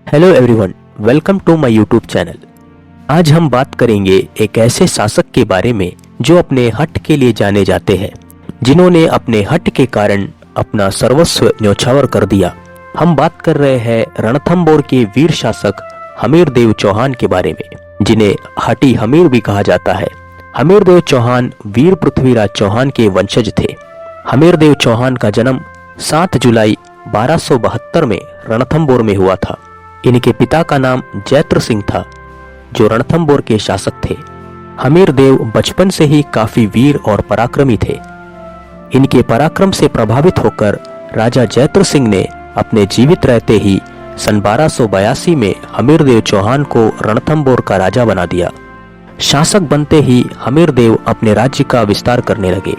Hello everyone, welcome to my YouTube channel. आज हम बात करेंगे एक ऐसे शासक के बारे में जो अपने हठ के लिए जाने जाते हैं, जिन्होंने अपने हठ के कारण अपना सर्वस्व न्यौछावर कर दिया। हम बात कर रहे हैं रणथंबोर के वीर शासक हमीरदेव चौहान के बारे में, जिन्हें हठी हमीर भी कहा जाता है। हमीरदेव चौहान वीर पृथ्वीराज चौहान के वंशज थे। हमीरदेव चौहान का जन्म 7 जुलाई 1272 में रणथंबोर में हुआ था। इनके पिता का नाम जैत्र सिंह था, जो रणथंबोर के शासक थे। हमीरदेव बचपन से ही काफी वीर और पराक्रमी थे। इनके पराक्रम से प्रभावित होकर राजा जैत्र सिंह ने अपने जीवित रहते ही सन 1282 में हमीरदेव चौहान को रणथंबोर का राजा बना दिया। शासक बनते ही हमीरदेव अपने राज्य का विस्तार करने लगे।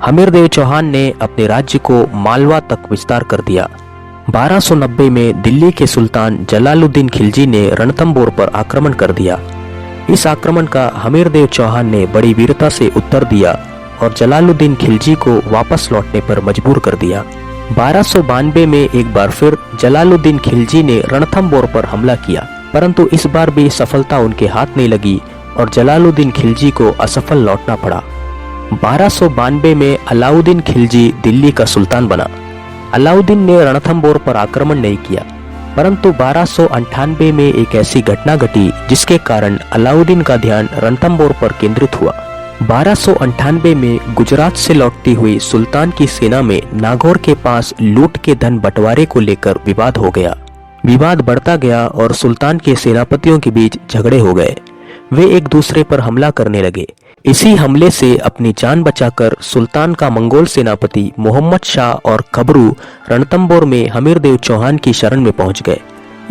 हमीरदेव चौहान ने अपने राज्य को मालवा तक विस्तार कर दिया। 1290 में दिल्ली के सुल्तान जलालुद्दीन खिलजी ने रणथंबोर पर आक्रमण कर दिया। इस आक्रमण का हमीरदेव चौहान ने बड़ी वीरता से उत्तर दिया और जलालुद्दीन खिलजी को वापस लौटने पर मजबूर कर दिया। 1292 में एक बार फिर जलालुद्दीन खिलजी ने रणथंबोर पर हमला किया, परंतु इस बार भी सफलता उनके हाथ नहीं लगी और जलालुद्दीन खिलजी को असफल लौटना पड़ा। 1292 में अलाउद्दीन खिलजी दिल्ली का सुल्तान बना। अलाउद्दीन ने रणथंबोर पर आक्रमण नहीं किया, परंतु 1298 में एक ऐसी घटना घटी जिसके कारण अलाउद्दीन का ध्यान रणथंबोर पर केंद्रित हुआ। 1298 में गुजरात से लौटती हुई सुल्तान की सेना में नागौर के पास लूट के धन बंटवारे को लेकर विवाद हो गया। विवाद बढ़ता गया और सुल्तान के सेनापतियों के बीच झगड़े हो गए। वे एक दूसरे पर हमला करने लगे। इसी हमले से अपनी जान बचाकर सुल्तान का मंगोल सेनापति मोहम्मद शाह और खबरू रणथंबोर में हमीरदेव चौहान की शरण में पहुंच गए।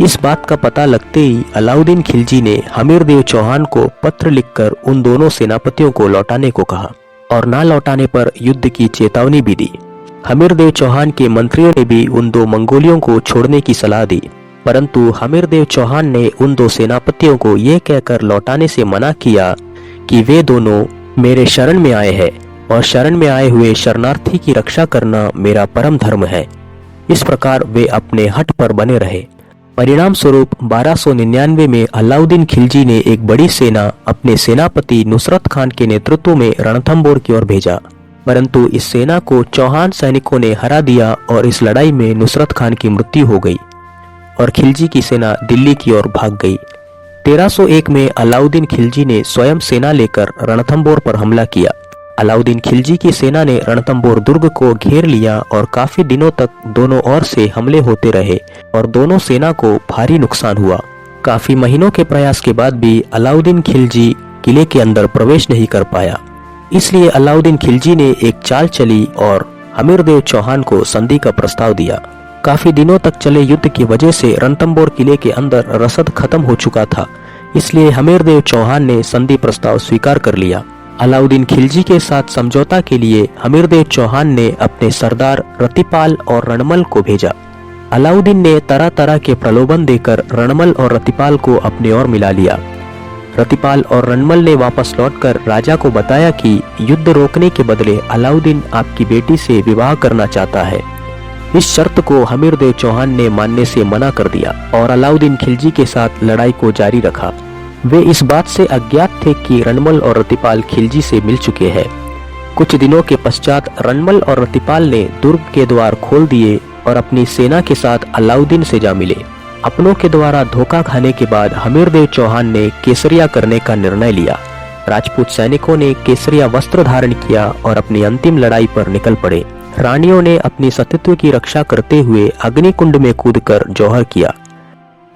इस बात का पता लगते ही अलाउद्दीन खिलजी ने हमीरदेव चौहान को पत्र लिखकर उन दोनों सेनापतियों को लौटाने को कहा और ना लौटाने पर युद्ध की चेतावनी भी दी। हमीरदेव चौहान के मंत्रियों ने भी उन दो मंगोलियों को छोड़ने की सलाह दी, परंतु हमीरदेव चौहान ने उन दो सेनापतियों को यह कहकर लौटाने से मना किया कि वे दोनों मेरे शरण में आए हैं और शरण में आए हुए शरणार्थी की रक्षा करना मेरा परम धर्म है। इस प्रकार वे अपने हठ पर बने रहे। परिणाम स्वरूप 1299 में अलाउद्दीन खिलजी ने एक बड़ी सेना अपने सेनापति नुसरत खान के नेतृत्व में रणथंबोर की ओर भेजा, परंतु इस सेना को चौहान सैनिकों ने हरा दिया और इस लड़ाई में नुसरत खान की मृत्यु हो गई और खिलजी की सेना दिल्ली की ओर भाग गई। 1301 में अलाउद्दीन खिलजी ने स्वयं सेना लेकर रणथंबोर पर हमला किया। अलाउद्दीन खिलजी की सेना ने रणथंबोर दुर्ग को घेर लिया और काफी दिनों तक दोनों ओर से हमले होते रहे और दोनों सेना को भारी नुकसान हुआ। काफी महीनों के प्रयास के बाद भी अलाउद्दीन खिलजी किले के अंदर प्रवेश नहीं कर पाया। इसलिए अलाउद्दीन खिलजी ने एक चाल चली और हमीरदेव चौहान को संधि का प्रस्ताव दिया। काफी दिनों तक चले युद्ध की वजह से रणथंबोर किले के अंदर रसद खत्म हो चुका था, इसलिए हमीरदेव चौहान ने संधि प्रस्ताव स्वीकार कर लिया। अलाउद्दीन खिलजी के साथ समझौता के लिए हमीरदेव चौहान ने अपने सरदार रतिपाल और रणमल को भेजा। अलाउद्दीन ने तरह तरह के प्रलोभन देकर रणमल और रतिपाल को अपने ओर मिला लिया। रतिपाल और रणमल ने वापस लौटकर राजा को बताया कि युद्ध रोकने के बदले अलाउद्दीन आपकी बेटी से विवाह करना चाहता है। इस शर्त को हमीरदेव चौहान ने मानने से मना कर दिया और अलाउद्दीन खिलजी के साथ लड़ाई को जारी रखा। वे इस बात से अज्ञात थे कि रणमल और रतिपाल खिलजी से मिल चुके हैं। कुछ दिनों के पश्चात रणमल और रतिपाल ने दुर्ग के द्वार खोल दिए और अपनी सेना के साथ अलाउद्दीन से जा मिले। अपनों के द्वारा धोखा खाने के बाद हमीरदेव चौहान ने केसरिया करने का निर्णय लिया। राजपूत सैनिकों ने केसरिया वस्त्र धारण किया और अपनी अंतिम लड़ाई पर निकल पड़े। रानियों ने अपनी सतीत्व की रक्षा करते हुए अग्निकुंड में कूदकर जौहर किया।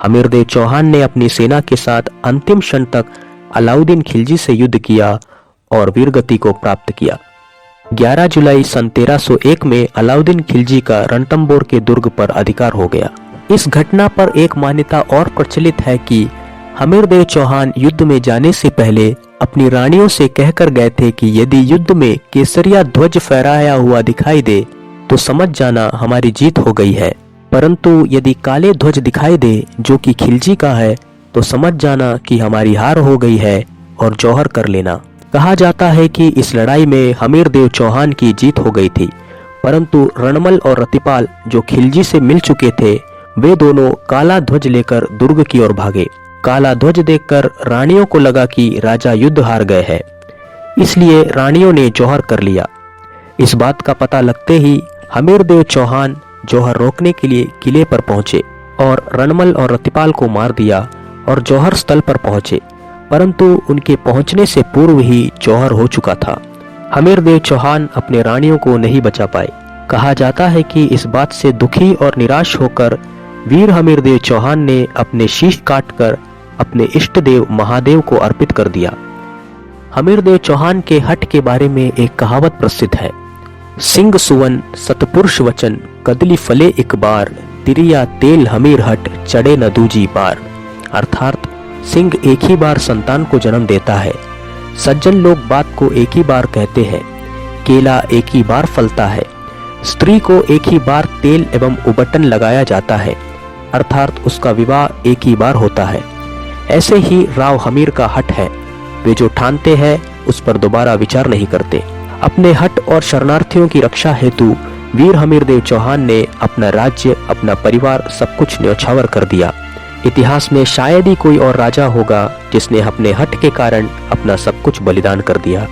हमीरदेव चौहान ने अपनी सेना के साथ अंतिम क्षण तक अलाउद्दीन खिलजी से युद्ध किया और वीरगति को प्राप्त किया। 11 जुलाई सन 1301 में अलाउद्दीन खिलजी का रणथंबोर के दुर्ग पर अधिकार हो गया। इस घटना पर एक मान्यता और प्रचलित है कि हमीरदेव चौहान युद्ध में जाने से पहले अपनी रानियों से कहकर गए थे कि यदि युद्ध में केसरिया ध्वज फहराया हुआ दिखाई दे तो समझ जाना हमारी जीत हो गई है, परंतु यदि काले ध्वज दिखाई दे जो कि खिलजी का है तो समझ जाना कि हमारी हार हो गई है और जौहर कर लेना। कहा जाता है कि इस लड़ाई में हमीरदेव चौहान की जीत हो गई थी, परंतु रणमल और रतिपाल जो खिलजी से मिल चुके थे वे दोनों काला ध्वज लेकर दुर्ग की ओर भागे। काला ध्वज देखकर रानियों को लगा कि राजा युद्ध हार गए हैं, इसलिए रानियों ने जौहर कर लिया। इस बात का पता लगते ही हमीरदेव चौहान जौहर रोकने के लिए किले पर पहुंचे और रणमल और रतिपाल को मार दिया और जौहर स्थल पर पहुंचे, परंतु उनके पहुंचने से पूर्व ही जौहर हो चुका था। हमीरदेव चौहान अपने रानियों को नहीं बचा पाए। कहा जाता है कि इस बात से दुखी और निराश होकर वीर हमीरदेव चौहान ने अपने शीश काटकर अपने इष्ट देव महादेव को अर्पित कर दिया। हमीरदेव चौहान के हठ के बारे में एक कहावत प्रसिद्ध है, सिंह सुवन सतपुरुष वचन कदली फले एक बार, तिरिया तेल हमीर हट चढ़े न दूजी बार। अर्थात सिंह एक ही बार संतान को जन्म देता है, सज्जन लोग बात को एक ही बार कहते हैं, केला एक ही बार फलता है, स्त्री को एक ही बार तेल एवं उबटन लगाया जाता है, अर्थात उसका विवाह एक ही बार होता है। ऐसे ही राव हमीर का हठ है, वे जो ठानते हैं उस पर दोबारा विचार नहीं करते। अपने हठ और शरणार्थियों की रक्षा हेतु वीर हमीरदेव चौहान ने अपना राज्य, अपना परिवार, सब कुछ न्यौछावर कर दिया। इतिहास में शायद ही कोई और राजा होगा जिसने अपने हठ के कारण अपना सब कुछ बलिदान कर दिया।